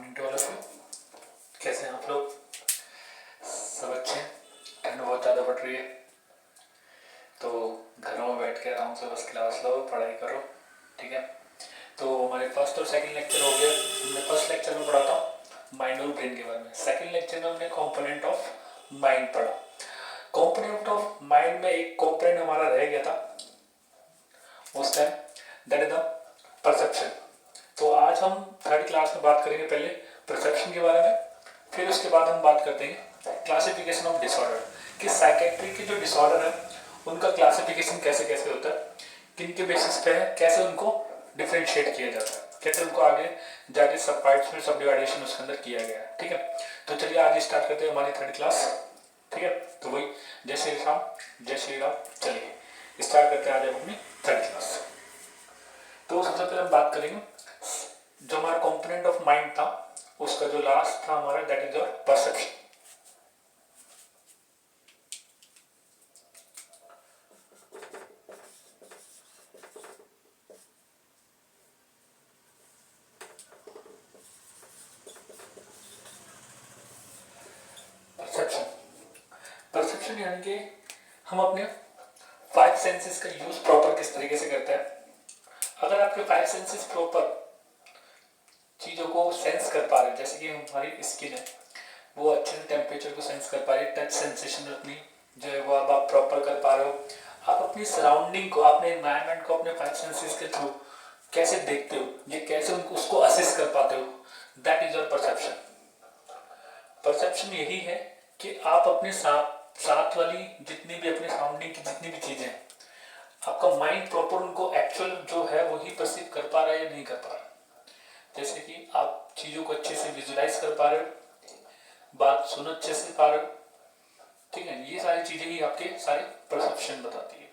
Morning to all of you. कैसे हैं आप लोग? सब अच्छे हैं? ठंड बहुत ज़्यादा पड़ रही है तो घरों में बैठ के आराम से बस क्लास लो, पढ़ाई करो, ठीक है। तो हमारे फर्स्ट और सेकंड लेक्चर हो गया। हमने फर्स्ट लेक्चर में पढ़ा था माइंड और ब्रेन के बारे में। सेकंड लेक्चर में हमने कंपोनेंट ऑफ माइंड पढ़ा। कंपोनेंट ऑफ माइंड में एक कंपोनेंट हमारा रह गया था उस time, that is the perception. तो आज हम थर्ड क्लास में बात करेंगे पहले परसेप्शन के बारे में, फिर उसके बाद हम बात करते हैं क्लासिफिकेशन ऑफ डिसऑर्डर कि साइकेट्री के जो डिसऑर्डर है उनका क्लासिफिकेशन कैसे कैसे होता है, किन के बेसिस पे है, कैसे उनको डिफरेंशिएट किया जाता है, कैसे उनको आगे जाके सब पार्ट्स में सब डिवाइडेशन उसके अंदर किया गया है, ठीक है। तो चलिए आज स्टार्ट करते हैं हमारी थर्ड क्लास, ठीक है। तो वही जय श्री राम, जय श्री राम। चलिए स्टार्ट करते हैं आज अपनी थर्ड क्लास। तो सबसे पहले हम बात करेंगे जो हमारा कंपोनेंट ऑफ माइंड था उसका जो लास्ट था हमारा, that is your perception. Perception perception यानी कि हम अपने फाइव सेंसेस का यूज प्रॉपर किस तरीके से करते हैं। अगर आपके फाइव सेंसेस प्रॉपर चीज़ों को सेंस कर पा रहे हैं, जैसे कि हमारी स्किन है वो अच्छे से टेम्परेचर को सेंस कर पा रही है, टच सेंसेशन अपनी जो है वो आप प्रॉपर कर पा रहे हो, आप अपनी सराउंडिंग को, अपने एनवायरनमेंट को अपने फाइव सेंसेस के थ्रू कैसे देखते हो, ये कैसे उनको उसको असेस कर पाते हो, that is your perception. Perception यही है कि आप अपने साथ वाली जितनी भी अपने सराउंडिंग की जितनी भी चीज़ें हैं, आपका माइंड प्रॉपर उनको एक्चुअल जो है वही परसीव कर पा रहा है या नहीं कर पा रहा। जैसे कि आप चीज़ों को अच्छे से विजुलाइज कर पा रहे हो, बात सुन अच्छे से पा रहे हो, ठीक है। ये सारी चीज़ें ही आपके सारे परसेप्शन बताती है।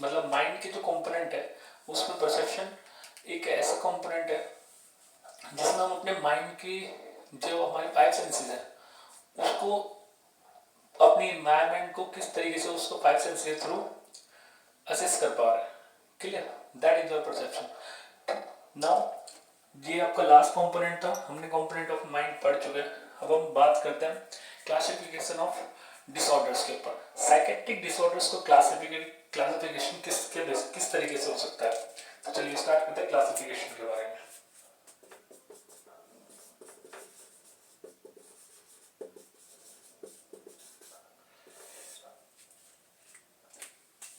मतलब माइंड के जो कंपोनेंट है उसमें परसेप्शन एक ऐसा कंपोनेंट है जिसमें हम अपने माइंड की जो हमारी फाइव सेंसेस है उसको अपनी एनवायरनमेंट को किस तरीके से उसको फाइव सेंसेस के थ्रू असेस कर पा रहे हैं। Clear, that is your perception. Now ये आपका लास्ट कंपोनेंट था, हमने कंपोनेंट ऑफ माइंड पढ़ चुके हैं। अब हम बात करते हैं क्लासिफिकेशन ऑफ डिसऑर्डर्स के ऊपर। साइकेट्रिक डिसऑर्डर्स को क्लासिफिकेशन किस तरीके से हो सकता है। तो चलिए स्टार्ट करते हैं क्लासिफिकेशन के बारे में।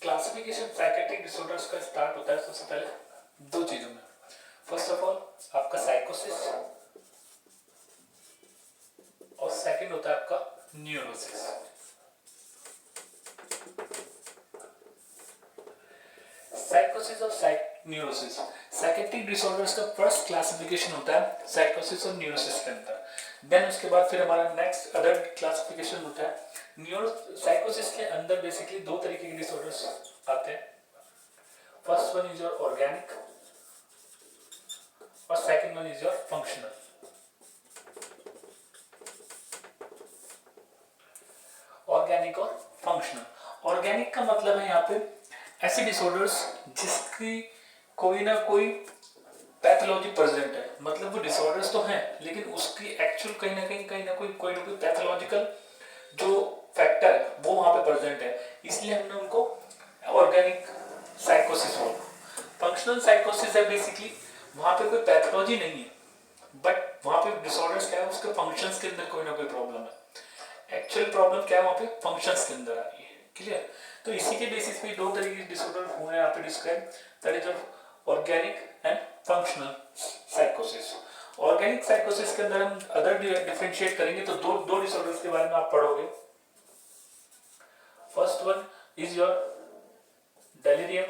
क्लासिफिकेशन साइकेट्रिक डिसऑर्डर्स का स्टार्ट होता है सबसे पहले दो चीजों में। फर्स्ट ऑफ ऑल आपका साइकोसिस और सेकंड होता है आपका न्यूरोसिस। साइकोसिस और न्यूरोसिस, साइकेट्रिक डिसऑर्डर्स का फर्स्ट क्लासिफिकेशन होता है साइकोसिस और न्यूरोसिस के अंदर। देन उसके बाद फिर हमारा नेक्स्ट अदर क्लासिफिकेशन होता है साइकोसिस के अंदर बेसिकली दो तरीके के डिसऑर्डर्स आते हैं। First one is your organic और second one is your functional. Organic और फंक्शनल। ऑर्गेनिक का मतलब है यहाँ पे ऐसे डिसऑर्डर्स जिसकी कोई ना कोई पैथोलॉजी प्रेजेंट है, मतलब वो डिसऑर्डर्स तो हैं लेकिन उसकी एक्चुअल कहीं ना कोई पैथोलॉजिकल जो फैक्टर है वो वहां पे प्रेजेंट है, इसलिए हमने उनको ऑर्गेनिक साइकोसिस बोला। फंक्शनल साइकोसिस है बेसिकली वहां पे कोई पैथोलॉजी नहीं है बट वहां पे डिसऑर्डर्स क्या है, उसके फंक्शंस के अंदर कोई ना कोई प्रॉब्लम है। एक्चुअल प्रॉब्लम क्या है वहां पे फंक्शंस के अंदर आ रही है। क्लियर। तो इसी के बेसिस पे दो तरीके के डिसऑर्डर हुए यहाँ पे describe, that is organic and functional साइकोसिस। Organic साइकोसिस के अंदर हम अदर डिफरेंशिएट करेंगे तो दो डिसऑर्डर्स के बारे में आप पढ़ोगे। First one is your delirium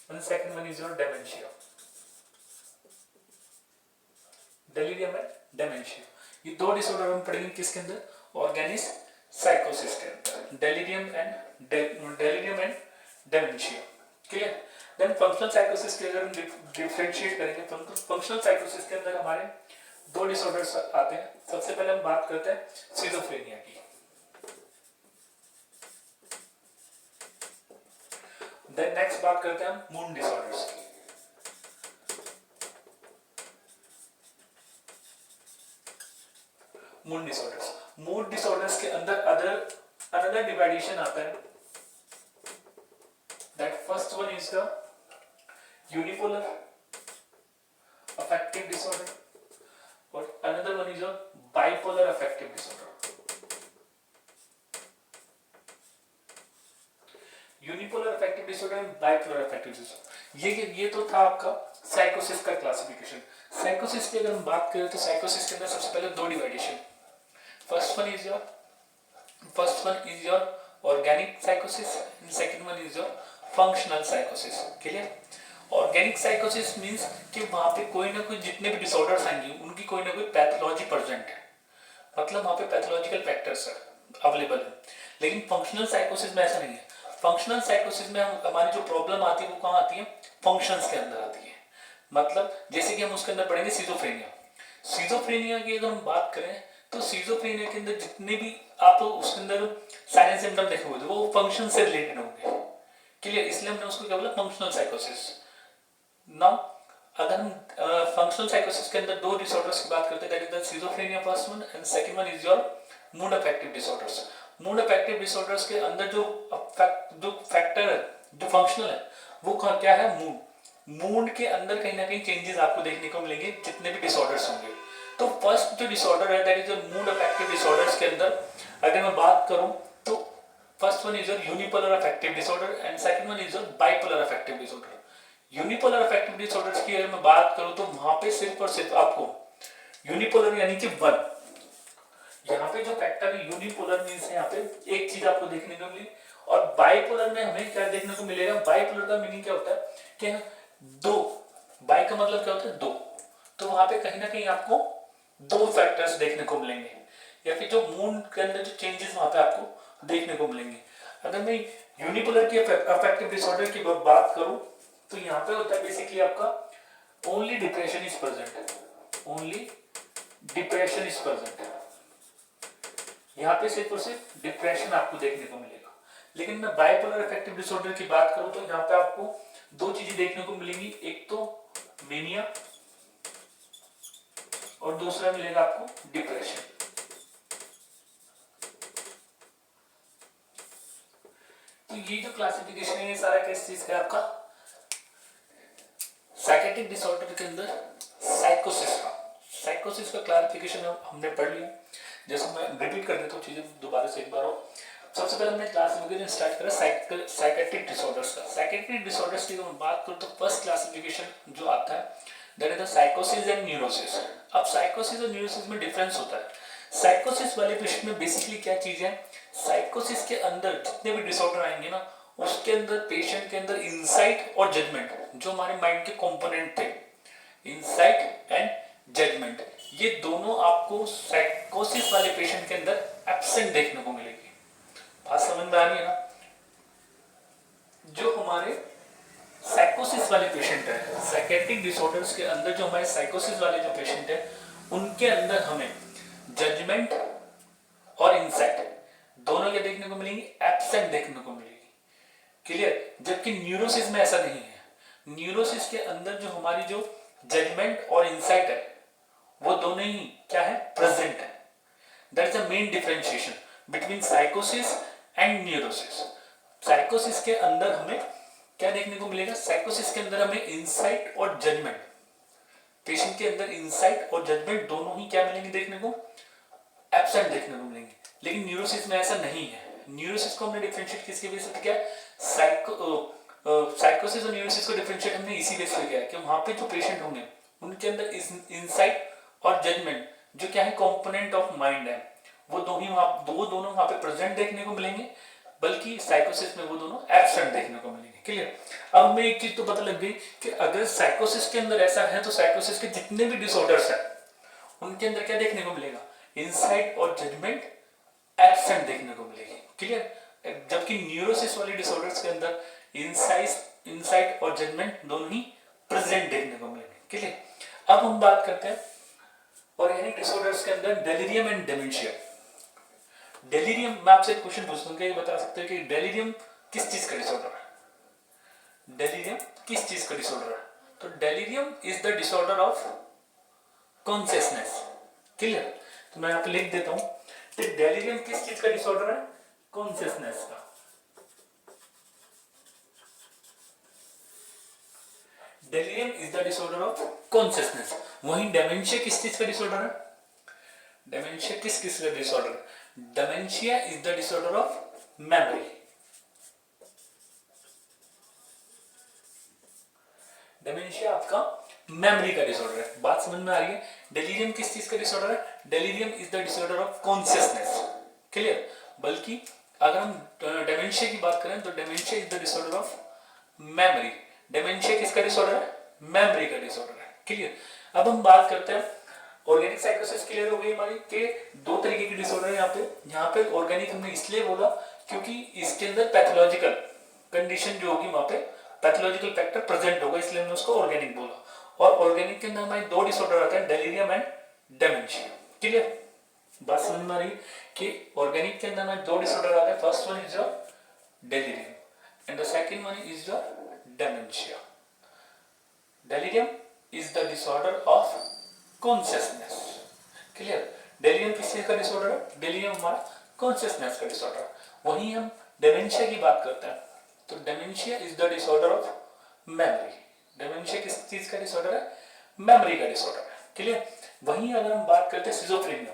and second one is your dementia. delirium and dementia ये दो डिसऑर्डर हम पढ़ेंगे किसके अंदर, ऑर्गेनिक साइकोसिस के अंदर, delirium and dementia। Clear. Then functional साइकोसिस के अगर हम डिफरेंशिएट करेंगे, फंक्शनल साइकोसिस के अंदर हमारे दो डिसऑर्डर्स आते हैं। सबसे पहले हम बात करते हैं सिजोफ्रेनिया की। देन नेक्स्ट बात करते हैं हम मूड डिसऑर्डर्स की। Mood disorders. मूड डिसऑर्डर्स के अंदर अनदर डिवाइडेशन आता है, that first one is the unipolar affective disorder और another one is a bipolar affective disorder. Unipolar affective disorder and bipolar affective disorder, ये तो था आपका साइकोसिस का क्लासिफिकेशन। साइकोसिस की अगर हम बात करें तो साइकोसिस के अंदर सबसे पहले दो डिवाइडेशन, first one is your organic साइकोसिस and second one is your functional साइकोसिस। Clear? Organic साइकोसिस means कि वहां पे कोई ना कोई जितने भी डिसऑर्डर्स आएंगे उनकी कोई ना कोई पैथोलॉजी प्रेजेंट है, मतलब वहां पे पैथोलॉजिकल फैक्टर्स है अवेलेबल है। लेकिन फंक्शनल साइकोसिस में ऐसा नहीं है। फंक्शनल साइकोसिस में हमारी जो प्रॉब्लम आती है वो कहाँ आती है? फंक्शंस के अंदर आती है। मतलब जैसे कि हम उसके अंदर पढ़ेंगे सिजोफ्रेनिया। सिजोफ्रेनिया की अगर हम बात करें तो सिजोफ्रेनिया के अंदर जितने भी आप उसके अंदर साइलेंट सिम्टम देखोगे वो फंक्शन से रिलेटेड होंगे। क्लियर? इसलिए हमने उसको क्या बोला? फंक्शनल साइकोसिस। नाउ अगर हम फंक्शनल साइकोसिस के अंदर दो डिसऑर्डर्स की बात करते हैं, that is the schizophrenia first one and second one is your mood affective disorders. Mood affective disorders के अंदर जो फैक्टर है जो फंक्शनल है वो क्या है? मूड के अंदर कहीं ना कहीं चेंजेस आपको देखने को मिलेंगे जितने भी डिसऑर्डर्स होंगे। तो फर्स्ट जो डिसऑर्डर है that is your mood affective disorders के अंदर अगर मैं बात करूं तो first one is your unipolar affective disorder and second one is your bipolar affective disorder. Unipolar affective disorders की अगर मैं बात करूं तो वहां पे सिर्फ और सिर्फ आपको यूनिपोलर यानी कि वन, यहाँ पे जो फैक्टर है यूनिपोलर मींस यहाँ पे एक चीज आपको देखने को मिली, और बाइपोलर में हमें क्या देखने को मिलेगा? बाइपोलर का मीनिंग क्या होता है कि दो, बाइ का मतलब क्या होता है? दो। तो वहां पे कहीं ना कहीं आपको दो फैक्टर्स देखने को मिलेंगे, या फिर जो मूड के अंदर जो चेंजेस वहां पे आपको देखने को मिलेंगे। अगर मैं यूनिपोलर के अफेक्टिव डिसऑर्डर की बात करूं तो यहाँ पे होता है बेसिकली आपका only depression is present, only depression is present. यहाँ पे सिर्फ और सिर्फ डिप्रेशन आपको देखने को मिलेगा। लेकिन मैं बाइपोलर अफेक्टिव डिसऑर्डर की बात करूं तो यहाँ पे आपको दो चीजें देखने को मिलेंगी, एक तो मेनिया और दूसरा मिलेगा आपको डिप्रेशन। तो ये जो क्लासिफिकेशन है ये सारा किस चीज का? आपका साइकेट्रिक डिसऑर्डर के अंदर साइकोसिस का क्लासिफिकेशन हमने पढ़ लिया। जैसे मैं रिपीट कर देता हूँ चीजें दोबारा से एक बार और। सबसे पहले हमने क्लासिफिकेशन स्टार्ट करा साइकेट्रिक डिसऑर्डर्स का। साइकेट्रिक डिसऑर्डर्स की मैं बात करूँ तो फर्स्ट क्लासिफिकेशन जो आता है दैट इज द साइकोसिस एंड न्यूरोसिस। अब साइकोसिस और न्यूरोसिस में डिफरेंस होता है। साइकोसिस वाले पेशेंट में बेसिकली क्या चीज है? साइकोसिस के अंदर जितने भी डिसऑर्डर आएंगे ना उसके अंदर पेशेंट के अंदर इंसाइट और जजमेंट, जो हमारे माइंड के कंपोनेंट थे, इंसाइट एंड जजमेंट, ये दोनों आपको साइकोसिस वाले पेशेंट के अंदर एब्सेंट देखने को मिलेगी। बात समझ में आ रही है ना? जो हमारे साइकोसिस वाले पेशेंट है, साइकेट्रिक डिसऑर्डर्स के अंदर जो हमारे साइकोसिस वाले जो पेशेंट है उनके अंदर हमें जजमेंट और इंसाइट दोनों क्या देखने को मिलेंगी? एब्सेंट देखने को मिलेगी। क्लियर? जबकि न्यूरोसिस में ऐसा नहीं है। न्यूरोसिस के अंदर जो हमारी जो जजमेंट और इंसाइट है वो दोनों ही क्या है? प्रेजेंट है। That is the main differentiation between साइकोसिस and neurosis. साइकोसिस के अंदर हमें क्या देखने को मिलेगा? साइकोसिस के अंदर हमें इंसाइट और जजमेंट, पेशेंट के अंदर इंसाइट और जजमेंट दोनों ही क्या मिलेंगे देखने को? एब्सेंट देखने को मिलेंगे। लेकिन न्यूरोसिस में ऐसा नहीं है। न्यूरोसिस को हमने डिफरेंशिएट किसके बेस पे किया? साइकोसिस और न्यूरोसिस को डिफरेंशिएट हमने इसी बेस पे किया कि वहां पे जो पेशेंट होंगे उनके अंदर इंसाइट और जजमेंट जो क्या है कंपोनेंट ऑफ माइंड है वो दोनों वहां पे प्रेजेंट देखने को मिलेंगे, बल्कि साइकोसिस में वो दोनों एब्सेंट देखने को मिलेंगे। क्लियर? अब हमें एक चीज तो पता लग गई कि अगर साइकोसिस के अंदर ऐसा है तो साइकोसिस के जितने भी डिसऑर्डर्स हैं उनके अंदर क्या देखने को मिलेगा? इंसाइट और जजमेंट एब्सेंट देखने को मिलेगी। क्लियर? जबकि न्यूरोसिस वाले डिसऑर्डर्स के अंदर इंसाइट और जजमेंट दोनों ही प्रेजेंट देखने को मिलेंगे। क्लियर? अब हम बात करते हैं ऑर्गेनिक डिसऑर्डर्स के अंदर डेलिरियम एंड डेमेंशिया। डेलिरियम, मैं आपसे एक क्वेश्चन पूछता हूँ, क्या ये बता सकते हैं कि डेलिरियम किस चीज का डिसऑर्डर है? डेलिरियम किस चीज का डिसऑर्डर है? तो delirium is the disorder of consciousness. Clear? तो मैं यहाँ पे लिख देता हूँ। तो डेलीरियम किस चीज का डिसऑर्डर है? कॉन्शियसनेस का। Delirium is the disorder of consciousness. वहीं डेमेंशिया किस चीज का डिसऑर्डर है? डेमेंशिया किस किस का डिसऑर्डर है? Dementia is the disorder of memory. Dementia आपका मेमोरी का डिसऑर्डर है। बात समझ में आ रही है? डेलीरियम किस चीज का डिसऑर्डर है? Delirium is the disorder of consciousness. Clear? बल्कि अगर हम डेमेंशिया की बात करें तो dementia is the disorder of memory. Dementia किसका डिसऑर्डर है? मेमोरी का डिसऑर्डर है। क्लियर? अब हम बात करते हैं ऑर्गेनिक साइकोसिस। क्लियर हो गई हमारी के दो तरीके की डिसऑर्डर है यहाँ पे ऑर्गेनिक हमने इसलिए बोला क्योंकि इसके अंदर पैथोलॉजिकल कंडीशन जो होगी वहां पे पैथोलॉजिकल फैक्टर प्रेजेंट होगा, इसलिए हमने उसको ऑर्गेनिक बोला। और ऑर्गेनिक के अंदर हमारे दो डिसऑर्डर आते हैं, डेलीरियम एंड डेमेंशिया। क्लियर? बात समझ में आ रही कि ऑर्गेनिक के अंदर हमारे दो डिसऑर्डर आते हैं। First one is your delirium and the second one is your dementia. Delirium is the disorder of consciousness. Clear? Delirium किस चीज का डिसऑर्डर है? डेलीरियम हमारा कॉन्शियसनेस का डिसऑर्डर है। वहीं हम डेमेंशिया की बात करते हैं तो dementia is the disorder of memory. Dementia किस चीज का डिसऑर्डर है? मेमोरी का डिसऑर्डर है। क्लियर? वहीं अगर हम बात करते हैं सिजोफ्रेनिया।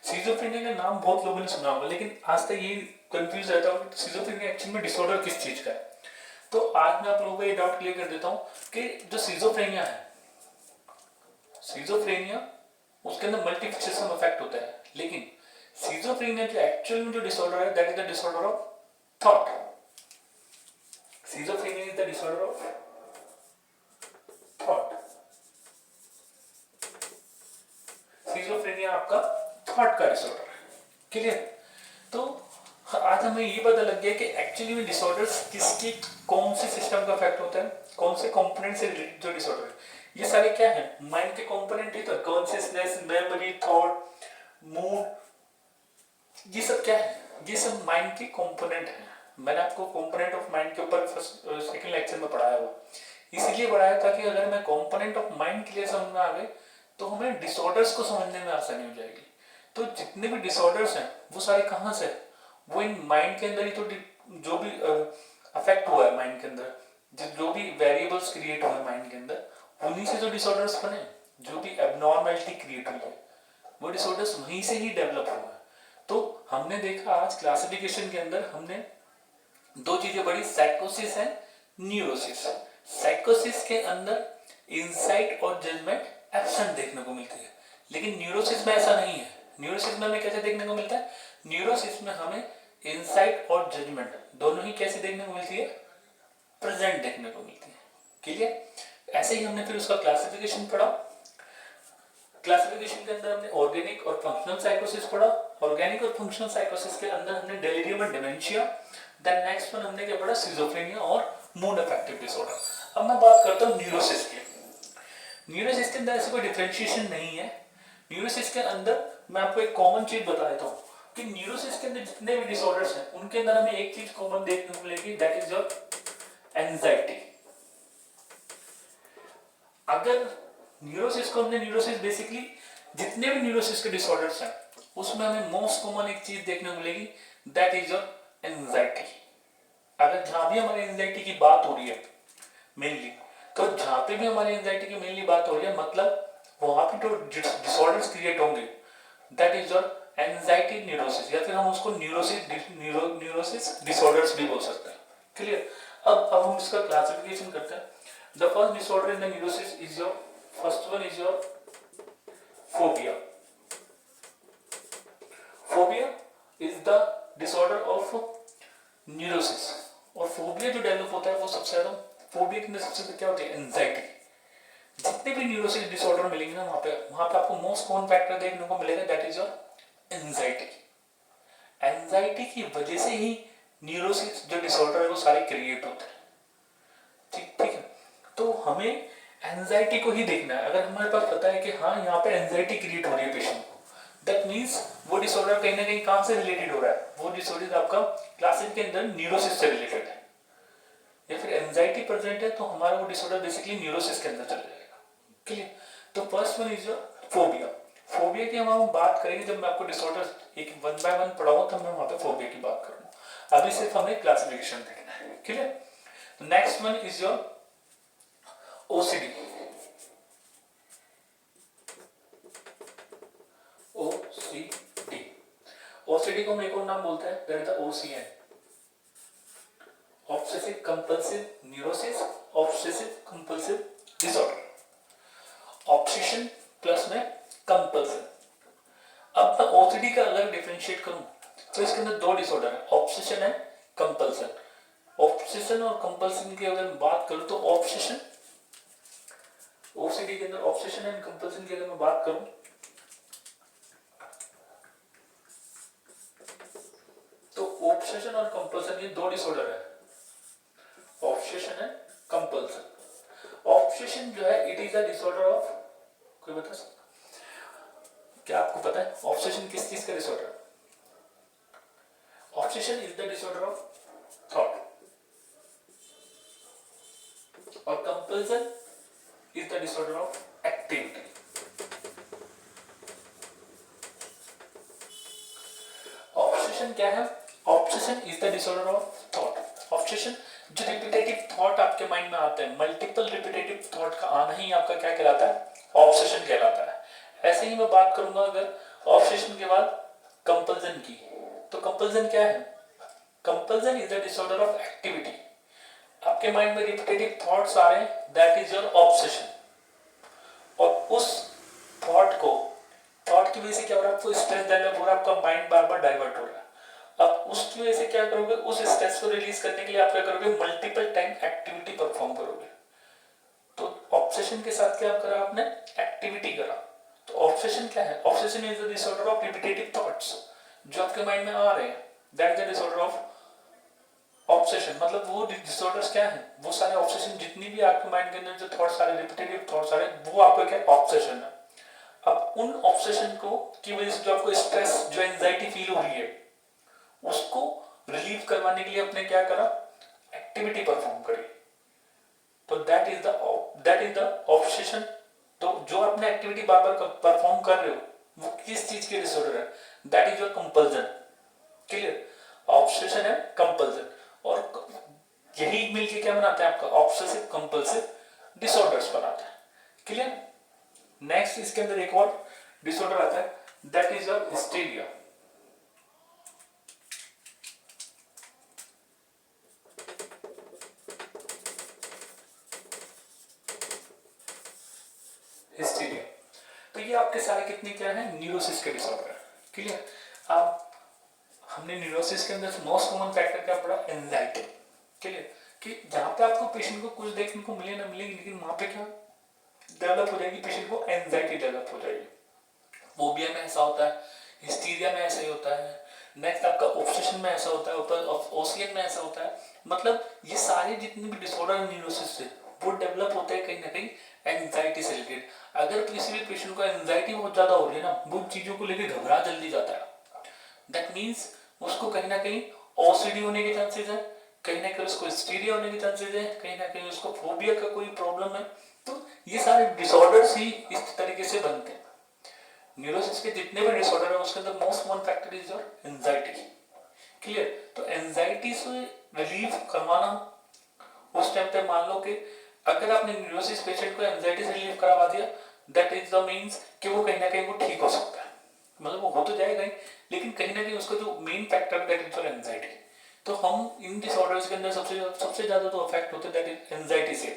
सिजोफ्रेनिया का नाम बहुत लोगों ने सुना होगा, लेकिन आज तक ये कंफ्यूज रहता है कि सिजोफ्रेनिया एक्चुअली में डिसऑर्डर किस चीज का है। तो आज मैं आप लोगों को ये डाउट क्लियर कर देता हूँ कि जो सिजोफ्रेनिया है, सिजोफ्रेनिया उसके अंदर मल्टीपल सिस्टम इफेक्ट होता है, लेकिन सिजोफ्रेनिया जो एक्चुअल में जो डिसऑर्डर है that is the disorder of thought. Schizophrenia is the disorder of thought. Schizophrenia आपका थॉट का डिसऑर्डर है। क्लियर? तो आज हमें ये पता लग गया कि एक्चुअली में डिसऑर्डर्स किसके कौन से सिस्टम का इफेक्ट होता है, कौन से कंपोनेंट से रिलेटेड जो डिसऑर्डर है। ये सारे क्या है? माइंड के कंपोनेंट ही तो, कॉन्शियसनेस, मेमोरी, थॉट, मूड, ये सब क्या है? ये सब माइंड के कंपोनेंट हैं। मैंने आपको कंपोनेंट ऑफ माइंड के ऊपर सेकंड लेक्चर में पढ़ाया हुआ, इसलिए पढ़ाया था कि अगर मैं कंपोनेंट ऑफ माइंड क्लियर समझ में आ गए तो हमें डिसऑर्डर्स को समझने में आसानी हो जाएगी। तो जितने भी डिसऑर्डर्स हैं वो सारे कहाँ से? वो इन माइंड के अंदर ही तो जो भी अफेक्ट हुआ है माइंड के अंदर, जो भी वेरिएबल्स क्रिएट हुए माइंड के अंदर, उन्हीं से जो डिसऑर्डर्स बने, जो भी एबनॉर्मलिटी क्रिएट हुई है वो डिसऑर्डर्स वहीं से ही डेवलप हुआ है। तो हमने देखा आज क्लासिफिकेशन के अंदर हमने दो चीजें पढ़ी, साइकोसिस एंड न्यूरोसिस। साइकोसिस के अंदर इंसाइट और जजमेंट एब्सेंट देखने को मिलती है, लेकिन न्यूरोसिस में ऐसा नहीं है। न्यूरोसिस में हमें कैसे देखने को मिलता है? न्यूरोसिस में हमें इंसाइट और जजमेंट दोनों ही कैसे देखने को मिलती है? प्रेजेंट देखने को मिलती है। क्लियर? ऐसे ही हमने फिर उसका क्लासिफिकेशन पढ़ा। क्लासिफिकेशन के अंदर हमने ऑर्गेनिक और फंक्शनल साइकोसिस पढ़ा। ऑर्गेनिक और फंक्शनल साइकोसिस के अंदर हमने डेलीरियम और डिमेंशिया, देन नेक्स्ट वन हमने क्या पढ़ा? सिजोफ्रेनिया और मूड अफेक्टिव डिसऑर्डर। अब मैं बात करता हूँ न्यूरोसिस की। न्यूरोसिस के अंदर ऐसे कोई डिफरेंशिएशन नहीं है। न्यूरोसिस के अंदर मैं आपको एक कॉमन चीज बता देता हूँ कि न्यूरोसिस के अंदर जितने भी डिसऑर्डर्स हैं उनके अंदर हमें एक चीज कॉमन देखने को मिलेगी, दैट इज योर एंजाइटी। अगर न्यूरोसिस को हमने न्यूरोसिस बेसिकली जितने भी न्यूरोसिस के डिसऑर्डर्स हैं उसमें हमें मोस्ट कॉमन एक चीज देखने को मिलेगी, दैट इज योर एंजाइटी। अगर जहां भी हमारी एंजाइटी की बात हो रही है मेनली, तो जहां पे भी हमारी एंजाइटी की मेनली बात हो रही है मतलब वहां पे जो डिसऑर्डर्स क्रिएट होंगे that is your anxiety neurosis, या फिर हम उसको न्यूरोसिस डिसऑर्डर्स भी बोल सकते हैं। क्लियर? अब हम इसका क्लासिफिकेशन करते हैं। The first disorder in the neurosis is your, first one is your phobia. Phobia is the disorder of neurosis. और फोबिया जो डेवलप होता है वो सबसे ज्यादा, फोबिया के अंदर सबसे ज्यादा क्या होती है? एंजाइटी। जितने भी न्यूरोसिस डिसऑर्डर मिलेंगे ना वहां पे आपको मोस्ट कॉमन फैक्टर देखने को मिलेगा, that is your anxiety. Anxiety की वजह से ही न्यूरोसिस जो डिसऑर्डर है वो सारे क्रिएट होते हैं। ठीक है? तो हमें एंजाइटी को ही देखना है। अगर हमारे पास पता है कि हाँ यहाँ पे एंजाइटी क्रिएट हो रही है पेशेंट को, दैट मीन्स वो डिसऑर्डर कहीं ना कहीं कहां से रिलेटेड हो रहा है? वो डिसऑर्डर आपका क्लासिक के अंदर न्यूरोसिस से रिलेटेड है, या फिर एंजाइटी प्रेजेंट है तो हमारा वो डिसऑर्डर बेसिकली न्यूरोसिस के अंदर चला जाएगा। क्लियर? तो first one is your phobia. Phobia की हम बात करेंगे जब मैं आपको डिसऑर्डर एक वन बाय वन पढ़ाऊंगा तब मैं वहां पे फोबिया की बात करूंगा। अभी सिर्फ हमें क्लासिफिकेशन देखना है, clear. Next one is your OCD. OCD, OCD को हम एक और नाम बोलते हैं, that is the OCN, obsessive compulsive neurosis, obsessive compulsive disorder. Obsession plus में कंपल्सन। अब मैं ओसीडी का अगर डिफरेंशिएट करूं तो इसके अंदर दो डिसऑर्डर है, ऑब्सेशन एंड कंपल्सन। ऑब्सेशन और कंपल्सन की अगर बात करूं तो ऑब्सेशन, ओसीडी के अंदर ऑब्सेशन एंड कंपल्सन की अगर मैं बात करूं तो ऑब्सेशन और कंपल्सन ये दो डिसऑर्डर है, ऑब्सेशन एंड कंपल्सन। ऑब्सेशन जो है it is a disorder of, कोई बता सकता क्या आपको पता है ऑब्सेशन किस चीज का डिसऑर्डर है? Obsession is the disorder of thought और compulsion is the disorder of activity. Obsession क्या है? Obsession is the disorder of thought. Obsession जो रिपीटेटिव थॉट आपके माइंड में आते हैं, मल्टीपल रिपीटेटिव थॉट का आना ही आपका क्या कहलाता है? ऑब्सेशन कहलाता है। ऐसे ही मैं बात करूंगा अगर ऑब्सेशन के बाद कंपल्सन की, तो कंपल्सन क्या है? Compulsion is the disorder of activity. आपके माइंड में रिपीटेटिव थॉट्स आ रहे हैं, दैट इज योर ऑब्सेशन। और उस थॉट की वजह से क्या हो रहा है? आपको स्ट्रेस डेवलप हो रहा है, आपका माइंड बार बार डाइवर्ट हो रहा है। अब उसकी वजह से क्या करोगे? उस स्ट्रेस को रिलीज करने के लिए आप क्या करोगे? मल्टीपल टाइम एक्टिविटी परफॉर्म करोगे। तो ऑब्सेशन के साथ क्या करा आपने? एक्टिविटी करा। तो ऑब्सेशन क्या है? Obsession is the disorder of repetitive thoughts जो आपके माइंड में आ रहे हैं, that is the disorder of obsession. मतलब वो डिसऑर्डर्स क्या है? वो सारे ऑब्सेशन जितनी भी आपके माइंड के अंदर जो थॉट्स आ रहे, रिपीटेटिव थॉट्स आ रहे, वो आपका क्या? ऑब्सेशन है। अब उन ऑब्सेशन को की वजह से जो आपको स्ट्रेस, जो एंजाइटी फील हो रही है, उसको रिलीव करवाने के लिए आपने क्या करा? एक्टिविटी परफॉर्म करी। तो दैट इज द ऑब्सेशन। तो जो आपने एक्टिविटी बार बार परफॉर्म कर रहे हो वो किस चीज के डिसऑर्डर है? That is your compulsion. Clear? Obsession है कंपल्सन, और यही मिलके क्या बनाता है? आपका ऑब्सेसिव कंपल्सिव डिसऑर्डर्स बनाता है। क्लियर? नेक्स्ट इसके अंदर एक और डिसऑर्डर आता है, that is your hysteria. Hysteria, तो ये आपके सारे कितने क्या है? न्यूरोसिस के डिसऑर्डर है। क्लियर? आप हमने न्यूरोसिस के अंदर मोस्ट कॉमन फैक्टर क्या पढ़ा? एंजाइटी। क्लियर? कि जहां पे आपको पेशेंट को कुछ देखने को मिले ना मिलेगी, लेकिन वहां पे क्या डेवलप हो जाएगी? पेशेंट को एंजाइटी डेवलप हो जाएगी। फोबिया में ऐसा होता है, हिस्टीरिया में ऐसा ही होता है, नेक्स्ट आपका ऑब्सेशन में ऐसा होता है, ओसीएन में ऐसा होता है। मतलब ये सारे जितने भी डिसऑर्डर न्यूरोसिस से वो डेवलप होते हैं कहीं ना कहीं एंजाइटी से रिलेटेड। अगर किसी भी पेशेंट को एंजाइटी बहुत ज्यादा हो रही है ना, वो चीजों को लेकर घबरा जल्दी जाता है, दैट मीन्स उसको कहीं ना कहीं ओसीडी होने के चांसेस है, कहीं ना कहीं उसको हिस्टीरिया होने के चांसेस है, कहीं ना कहीं उसको फोबिया का कोई प्रॉब्लम है। तो ये सारे डिसऑर्डर्स ही इस तरीके से बनते हैं। न्यूरोसिस के जितने भी डिसऑर्डर है उसके अंदर most common factor is your anxiety. Clear? तो एंजाइटी से रिलीफ करवाना, उस टाइम पे मान लो कि अगर आपने न्यूरोसिस पेशेंट को एंजाइटी से रिलीफ करवा दिया, दैट इज द मीन्स कि वो कहीं ना कहीं वो ठीक हो सकता है। मतलब वो हो तो जाएगा ही, लेकिन कहीं ना कहीं उसका जो main factor that is your anxiety. तो हम इन डिसऑर्डर्स के अंदर सबसे ज्यादा तो अफेक्ट होते हैं दैट इज एंजाइटी से।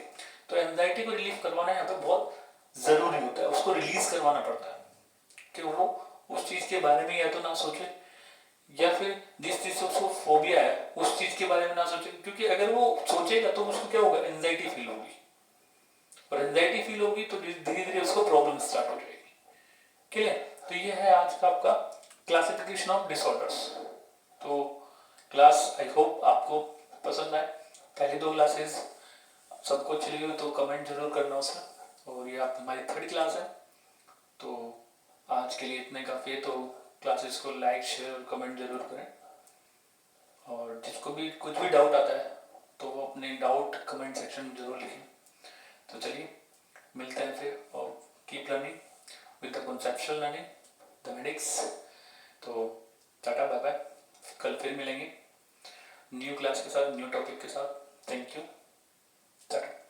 तो एंजाइटी को रिलीफ करवाना यहाँ पे बहुत जरूरी होता है, उसको रिलीज करवाना पड़ता है कि वो उस चीज के बारे में या तो ना सोचे, या फिर जिस चीज से उसको फोबिया है उस चीज के बारे में ना सोचे, क्योंकि अगर वो सोचेगा तो उसको क्या होगा? एंजाइटी फील होगी, और एंजाइटी फील होगी तो धीरे धीरे उसको प्रॉब्लम स्टार्ट हो जाएगी। क्लियर? तो ये है आज का आपका क्लासिफिकेशन ऑफ डिसऑर्डर्स। तो क्लास आई होप आपको पसंद आए। पहली दो क्लासेस सबको अच्छी लगी हो तो कमेंट जरूर करना उसमें, और ये आप हमारी थर्ड क्लास है। तो आज के लिए इतने काफ़ी है, तो क्लासेस को लाइक शेयर और कमेंट जरूर करें, और जिसको भी कुछ भी डाउट आता है तो वो अपने डाउट कमेंट सेक्शन में जरूर लिखें। तो चलिए मिलते हैं फिर, और keep learning with the conceptual learning, the medics. तो टाटा बाय बाय, कल फिर मिलेंगे न्यू क्लास के साथ, न्यू टॉपिक के साथ। Thank you, Tata.